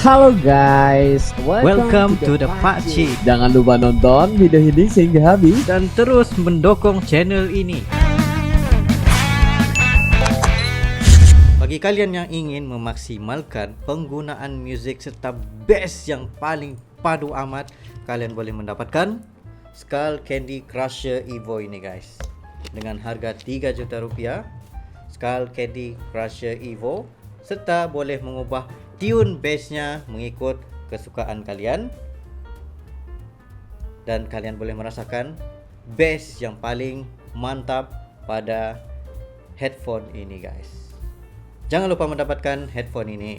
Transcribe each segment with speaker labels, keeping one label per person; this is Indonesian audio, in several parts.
Speaker 1: Halo guys,
Speaker 2: Welcome to the Pakcik.
Speaker 1: Jangan lupa nonton video ini sehingga habis
Speaker 2: Dan terus mendukung channel ini. Bagi kalian yang ingin memaksimalkan penggunaan muzik serta bass yang paling padu amat, kalian boleh mendapatkan Skull Candy Crusher Evo ini guys. Dengan harga 3 juta rupiah, Skull Candy Crusher Evo, serta boleh mengubah tune bassnya mengikut kesukaan kalian, dan kalian boleh merasakan bass yang paling mantap pada headphone ini guys. Jangan lupa mendapatkan headphone ini.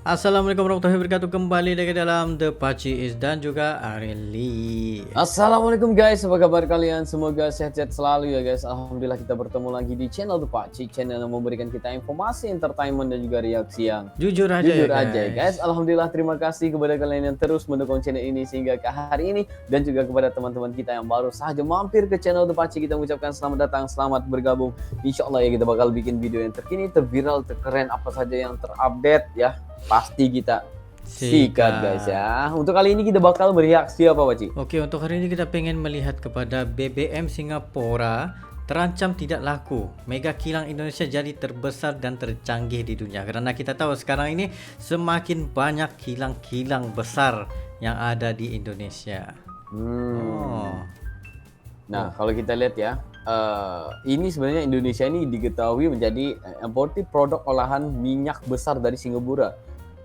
Speaker 2: Assalamualaikum warahmatullahi wabarakatuh. Kembali lagi dalam The Pakcik dan juga Areli.
Speaker 1: Assalamualaikum guys, apa kabar kalian? Semoga sehat-sehat selalu ya guys. Alhamdulillah kita bertemu lagi di channel The Pakcik, channel yang memberikan kita informasi, entertainment dan juga reaksi yang
Speaker 2: Jujur aja
Speaker 1: guys. Alhamdulillah, terima kasih kepada kalian yang terus mendukung channel ini sehingga ke hari ini, dan juga kepada teman-teman kita yang baru saja mampir ke channel The Pakcik, kita mengucapkan selamat datang, selamat bergabung. Insya Allah ya, kita bakal bikin video yang terkini, terviral, terkeren, apa saja yang terupdate ya, pasti kita sikat guys ya. Untuk kali ini kita bakal bereaksi apa Pakcik?
Speaker 2: Oke, untuk hari ini kita pengen melihat kepada BBM Singapura terancam tidak laku. Mega kilang Indonesia jadi terbesar dan tercanggih di dunia. Karena kita tahu sekarang ini semakin banyak kilang-kilang besar yang ada di Indonesia.
Speaker 1: Nah, kalau kita lihat ya, ini sebenarnya Indonesia ini diketahui menjadi importer produk olahan minyak besar dari Singapura.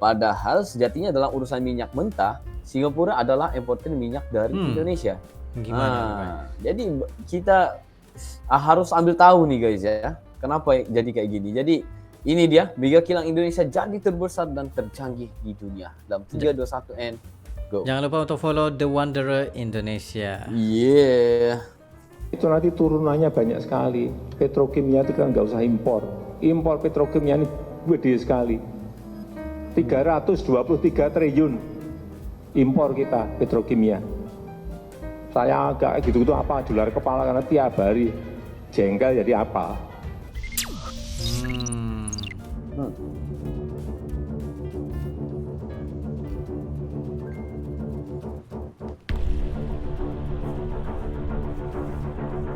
Speaker 1: Padahal sejatinya dalam urusan minyak mentah, Singapura adalah importer minyak dari Indonesia.
Speaker 2: Gimana?
Speaker 1: Jadi kita harus ambil tahu nih guys ya, kenapa jadi kayak gini. Jadi ini dia, mega kilang Indonesia jadi terbesar dan tercanggih di dunia. Dalam 3, 2, 1 and go.
Speaker 2: Jangan lupa untuk follow The Wanderer Indonesia.
Speaker 1: Yeah.
Speaker 3: Itu nanti turunannya banyak sekali. Petrokimia itu kan nggak usah impor. Impor petrokimia ini gede sekali. 323 triliun impor kita petrokimia. Saya agak gitu-gitu apa di luar kepala karena tiap hari jengkel jadi apa.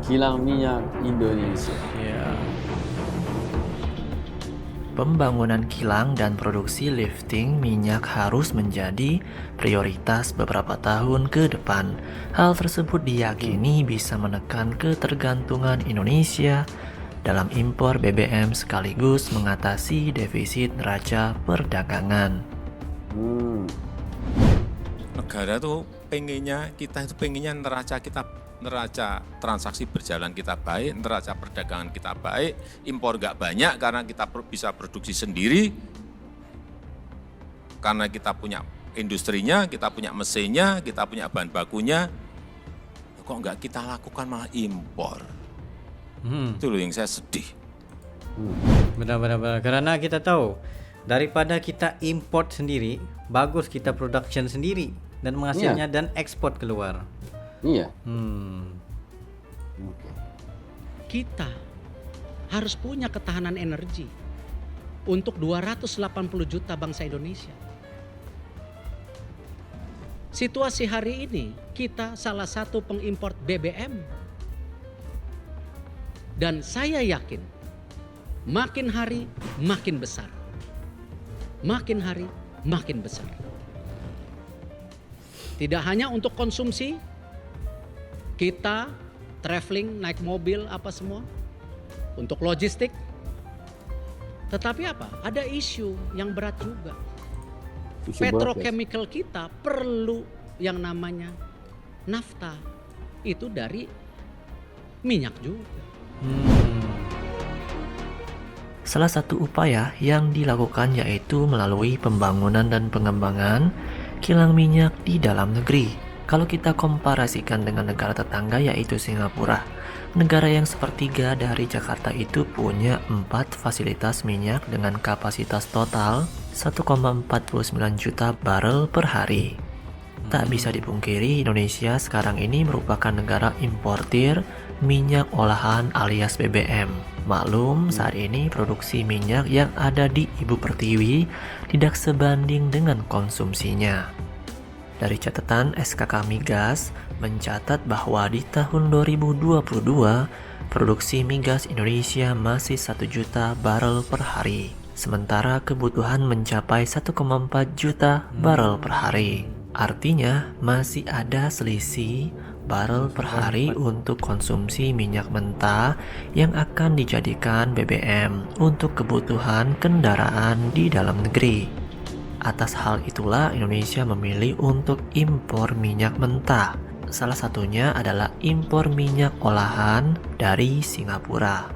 Speaker 1: Kilang minyak Indonesia.
Speaker 2: Ya.
Speaker 4: Pembangunan kilang dan produksi lifting minyak harus menjadi prioritas beberapa tahun ke depan. Hal tersebut diyakini bisa menekan ketergantungan Indonesia dalam impor BBM sekaligus mengatasi defisit neraca perdagangan.
Speaker 5: Negara tuh pengennya neraca transaksi berjalan kita baik, neraca perdagangan kita baik, impor nggak banyak karena kita bisa produksi sendiri, karena kita punya industrinya, kita punya mesinnya, kita punya bahan bakunya. Kok nggak kita lakukan, malah impor. Itu loh yang saya sedih.
Speaker 2: Benar-benar, karena kita tahu daripada kita import sendiri, bagus kita production sendiri dan menghasilnya dan ekspor keluar.
Speaker 1: Iya.
Speaker 6: Kita harus punya ketahanan energi untuk 280 juta bangsa Indonesia. Situasi hari ini kita salah satu pengimport BBM. Dan saya yakin makin hari makin besar. Makin hari makin besar. Tidak hanya untuk konsumsi, kita traveling, naik mobil, apa semua, untuk logistik. Tetapi apa? Ada isu yang berat juga. Petrochemical kita perlu yang namanya nafta. Itu dari minyak juga.
Speaker 4: Salah satu upaya yang dilakukan yaitu melalui pembangunan dan pengembangan kilang minyak di dalam negeri. Kalau kita komparasikan dengan negara tetangga yaitu Singapura, negara yang sepertiga dari Jakarta itu punya 4 fasilitas minyak dengan kapasitas total 1,49 juta barel per hari. Tak bisa dipungkiri Indonesia sekarang ini merupakan negara importir minyak olahan alias BBM. Maklum, saat ini produksi minyak yang ada di Ibu Pertiwi tidak sebanding dengan konsumsinya. Dari catatan SKK Migas mencatat bahwa di tahun 2022, produksi migas Indonesia masih 1 juta barel per hari, sementara kebutuhan mencapai 1,4 juta barel per hari. Artinya, masih ada selisih barel per hari untuk konsumsi minyak mentah yang akan dijadikan BBM untuk kebutuhan kendaraan di dalam negeri. Atas hal itulah Indonesia memilih untuk impor minyak mentah. Salah satunya adalah impor minyak olahan dari Singapura.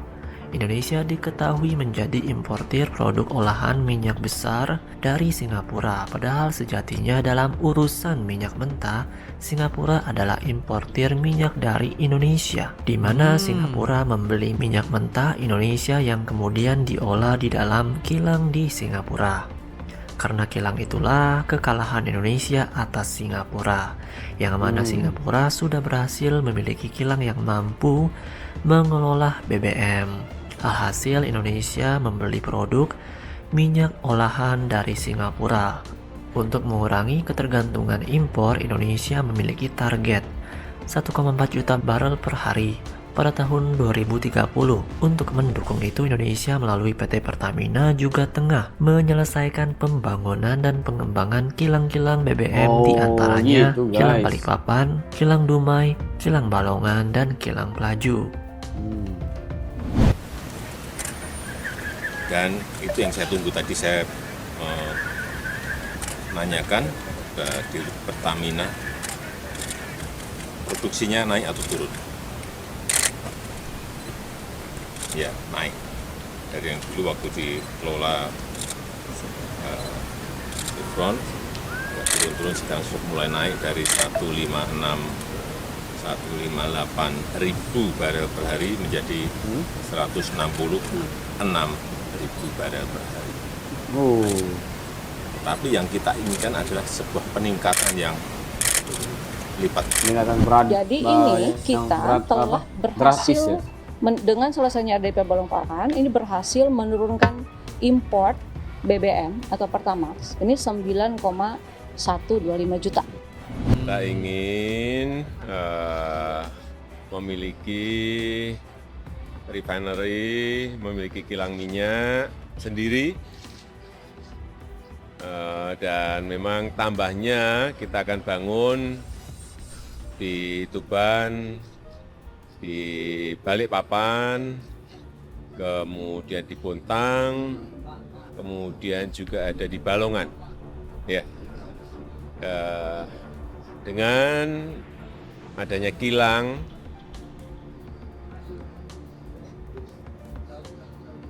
Speaker 4: Indonesia diketahui menjadi importir produk olahan minyak besar dari Singapura. Padahal sejatinya dalam urusan minyak mentah, Singapura adalah importir minyak dari Indonesia, di mana Singapura membeli minyak mentah Indonesia yang kemudian diolah di dalam kilang di Singapura. Karena kilang itulah kekalahan Indonesia atas Singapura, yang mana Singapura sudah berhasil memiliki kilang yang mampu mengelola BBM. Alhasil Indonesia membeli produk minyak olahan dari Singapura. Untuk mengurangi ketergantungan impor, Indonesia memiliki target 1,4 juta barel per hari pada tahun 2030. Untuk mendukung itu, Indonesia melalui PT Pertamina juga tengah menyelesaikan pembangunan dan pengembangan kilang-kilang BBM di antaranya
Speaker 1: gitu,
Speaker 4: Kilang
Speaker 1: guys.
Speaker 4: Balikpapan, Kilang Dumai, Kilang Balongan, dan Kilang Pelaju.
Speaker 5: Dan itu yang saya tunggu tadi, saya nanyakan ke Dirut Pertamina, produksinya naik atau turun? Ya, naik. Dari yang dulu waktu dikelola Chevron, turun-turun sekarang sudah mulai naik dari 158 ribu barel per hari menjadi 166 ribu barel per hari. Tapi yang kita inginkan adalah sebuah peningkatan yang lipat.
Speaker 1: Peningkatan berat.
Speaker 7: Jadi ini kita telah
Speaker 1: drastis
Speaker 7: berhasil
Speaker 1: ya.
Speaker 7: dengan selesainya RDP Balikpapan ini berhasil menurunkan import BBM atau Pertamax ini 9,125 juta.
Speaker 5: Kita ingin memiliki refinery, memiliki kilang minyak sendiri, dan memang tambahnya kita akan bangun di Tuban, di Balikpapan, kemudian di Bontang, kemudian juga ada di Balongan. Ya, dengan adanya kilang,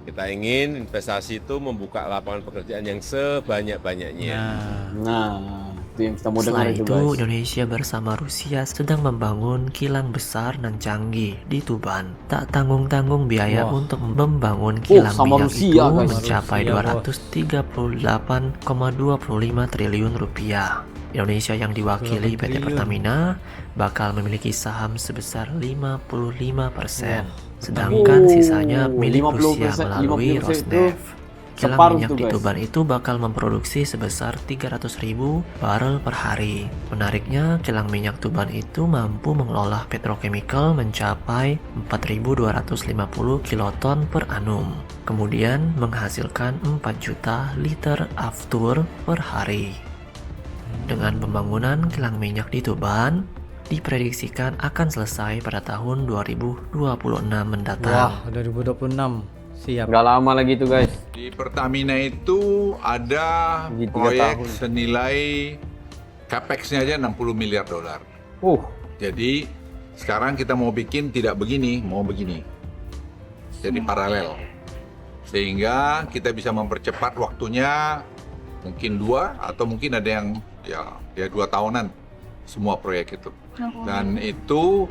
Speaker 5: kita ingin investasi itu membuka lapangan pekerjaan yang sebanyak-banyaknya.
Speaker 1: Nah, itu yang kita mau dengar
Speaker 4: Selain
Speaker 1: itu,
Speaker 4: itu,
Speaker 1: guys.
Speaker 4: Indonesia bersama Rusia sedang membangun kilang besar dan canggih di Tuban. Tak tanggung-tanggung biaya untuk membangun kilang
Speaker 1: sama
Speaker 4: minyak
Speaker 1: Rusia,
Speaker 4: itu
Speaker 1: guys.
Speaker 4: mencapai
Speaker 2: Rusia,
Speaker 4: 238,25 triliun rupiah. Indonesia yang diwakili PT Pertamina bakal memiliki saham sebesar 55%, sedangkan sisanya milik Rusia
Speaker 1: 50%,
Speaker 4: melalui
Speaker 1: 50%
Speaker 4: Rosneft. Kilang
Speaker 1: separuh
Speaker 4: minyak
Speaker 1: tuh,
Speaker 4: di
Speaker 1: guys.
Speaker 4: Tuban itu bakal memproduksi sebesar 300.000 barel per hari. Menariknya, kilang minyak Tuban itu mampu mengelola petrochemical mencapai 4.250 kiloton per annum. Kemudian menghasilkan 4 juta liter aftur per hari. Dengan pembangunan kilang minyak di Tuban, diprediksikan akan selesai pada tahun 2026 mendatang.
Speaker 2: Wah, 2026. Siap.
Speaker 1: Nggak lama lagi tuh, guys.
Speaker 8: Di Pertamina itu ada
Speaker 1: Di 3
Speaker 8: proyek
Speaker 1: tahun.
Speaker 8: senilai capex-nya aja 60 miliar dolar. Jadi sekarang kita mau bikin tidak begini, mau begini. Jadi paralel. Sehingga kita bisa mempercepat waktunya mungkin 2 atau mungkin ada yang ya 2 tahunan semua proyek itu. Dan itu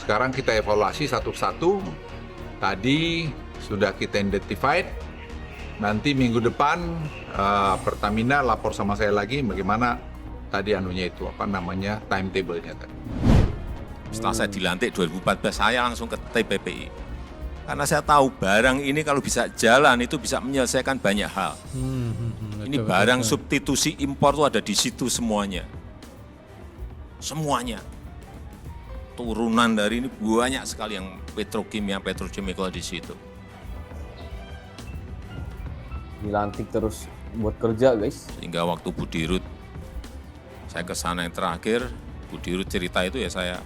Speaker 8: sekarang kita evaluasi satu-satu. Tadi sudah kita identified. Nanti minggu depan Pertamina lapor sama saya lagi bagaimana tadi anunya itu apa namanya timetable-nya tadi.
Speaker 5: Setelah saya dilantik 2014, saya langsung ke TPPI. Karena saya tahu barang ini kalau bisa jalan itu bisa menyelesaikan banyak hal. Ini barang substitusi impor itu ada di situ semuanya. Semuanya. Turunan dari ini banyak sekali yang petrokimia, petrochemical di situ.
Speaker 1: Dilantik terus buat kerja guys.
Speaker 5: Sehingga waktu Bu Dirut, saya ke sana yang terakhir, Bu Dirut cerita itu ya saya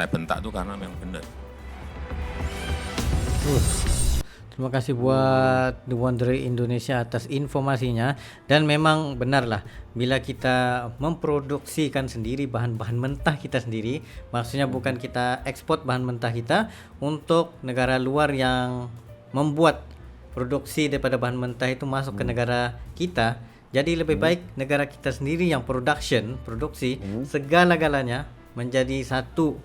Speaker 5: bentak tuh karena memang benar.
Speaker 2: Terima kasih buat The Wonder Indonesia atas informasinya, dan memang benarlah bila kita memproduksikan sendiri bahan-bahan mentah kita sendiri, maksudnya bukan kita ekspor bahan mentah kita untuk negara luar yang membuat produksi daripada bahan mentah itu masuk ke negara kita. Jadi lebih baik negara kita sendiri yang produksi segala-galanya menjadi satu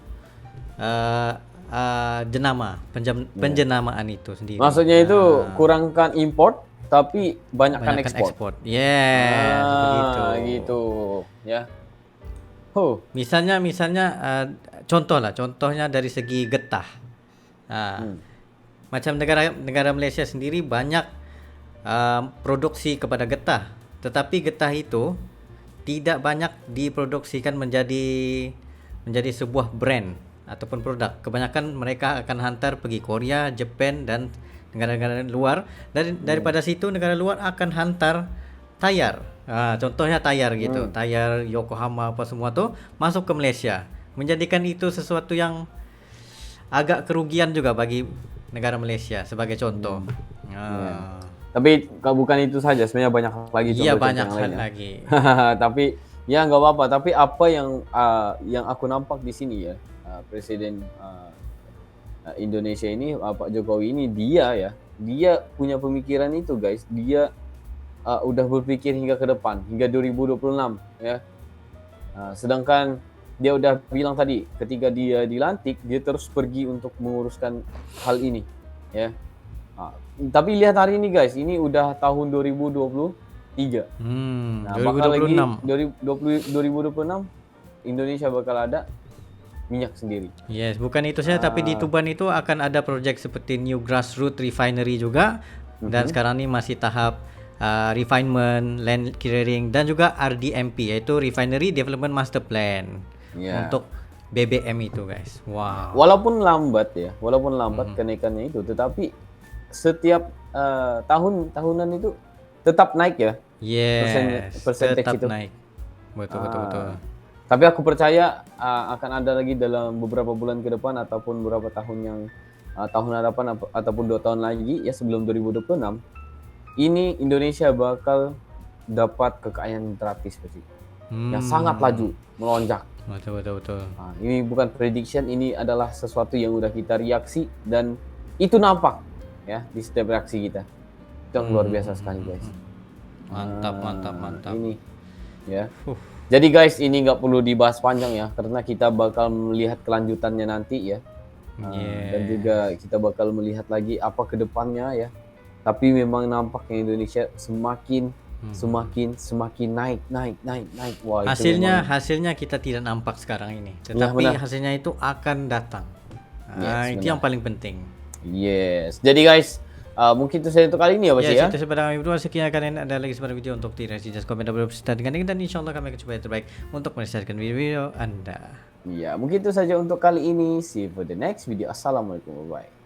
Speaker 2: penjenamaan itu sendiri.
Speaker 1: Maksudnya itu kurangkan import tapi banyakkan ekspor.
Speaker 2: Begitu.
Speaker 1: Gitu ya.
Speaker 2: Misalnya contohnya dari segi getah. Macam negara Malaysia sendiri banyak produksi kepada getah, tetapi getah itu tidak banyak diproduksikan menjadi sebuah brand ataupun produk. Kebanyakan mereka akan hantar pergi Korea, Jepang dan negara-negara luar. Daripada situ negara luar akan hantar tayar. Contohnya tayar gitu. Tayar Yokohama apa semua tuh masuk ke Malaysia. Menjadikan itu sesuatu yang agak kerugian juga bagi negara Malaysia sebagai contoh.
Speaker 1: Tapi bukan itu saja, sebenarnya banyak lagi contoh.
Speaker 2: Iya, banyak
Speaker 1: yang
Speaker 2: lagi.
Speaker 1: Tapi ya nggak apa-apa. Tapi apa yang aku nampak di sini ya, Presiden Indonesia ini Pak Jokowi ini dia punya pemikiran itu guys. Dia udah berpikir hingga ke depan, hingga 2026 ya. Sedangkan dia udah bilang tadi ketika dia dilantik dia terus pergi untuk menguruskan hal ini ya. Tapi lihat hari ini guys, ini udah tahun 2023.
Speaker 2: 2026.
Speaker 1: Bakal lagi 2026 Indonesia bakal ada minyak sendiri.
Speaker 2: Yes, bukan itu saja, tapi di Tuban itu akan ada proyek seperti New Grassroots Refinery juga. Dan sekarang ini masih tahap refinement, land clearing dan juga RDMP, yaitu Refinery Development Master Plan. Untuk BBM itu guys. Wow.
Speaker 1: Walaupun lambat kenaikannya itu, tetapi setiap tahunan itu tetap naik ya.
Speaker 2: Yes.
Speaker 1: Persentase itu
Speaker 2: naik. Betul.
Speaker 1: Tapi aku percaya akan ada lagi dalam beberapa bulan ke depan ataupun beberapa tahun hadapan ataupun 2 tahun lagi ya, sebelum 2026 ini Indonesia bakal dapat kekayaan gratis pasti. Yang sangat laju melonjak.
Speaker 2: Betul.
Speaker 1: Ini bukan prediction, ini adalah sesuatu yang udah kita reaksi dan itu nampak ya di setiap reaksi kita. Itu yang luar biasa sekali guys.
Speaker 2: Mantap.
Speaker 1: Ini ya. Jadi guys, ini nggak perlu dibahas panjang ya, karena kita bakal melihat kelanjutannya nanti ya. Dan juga kita bakal melihat lagi apa ke depannya ya. Tapi memang nampaknya Indonesia semakin naik. Wah,
Speaker 2: hasilnya kita tidak nampak sekarang ini, tetapi hasilnya itu akan datang. Itu yang paling penting.
Speaker 1: Yes. Jadi guys, mungkin itu saja untuk kali ini ya Pak ya.
Speaker 2: Itu sebenarnya kami berdua. Sekian kalian ada lagi sebenarnya video untuk tidak just komen dan berpesan dengan dan insyaallah kami akan coba yang terbaik untuk menyelesaikan video Anda.
Speaker 1: Ya, mungkin itu saja untuk kali ini. See you for the next video. Assalamualaikum, bye.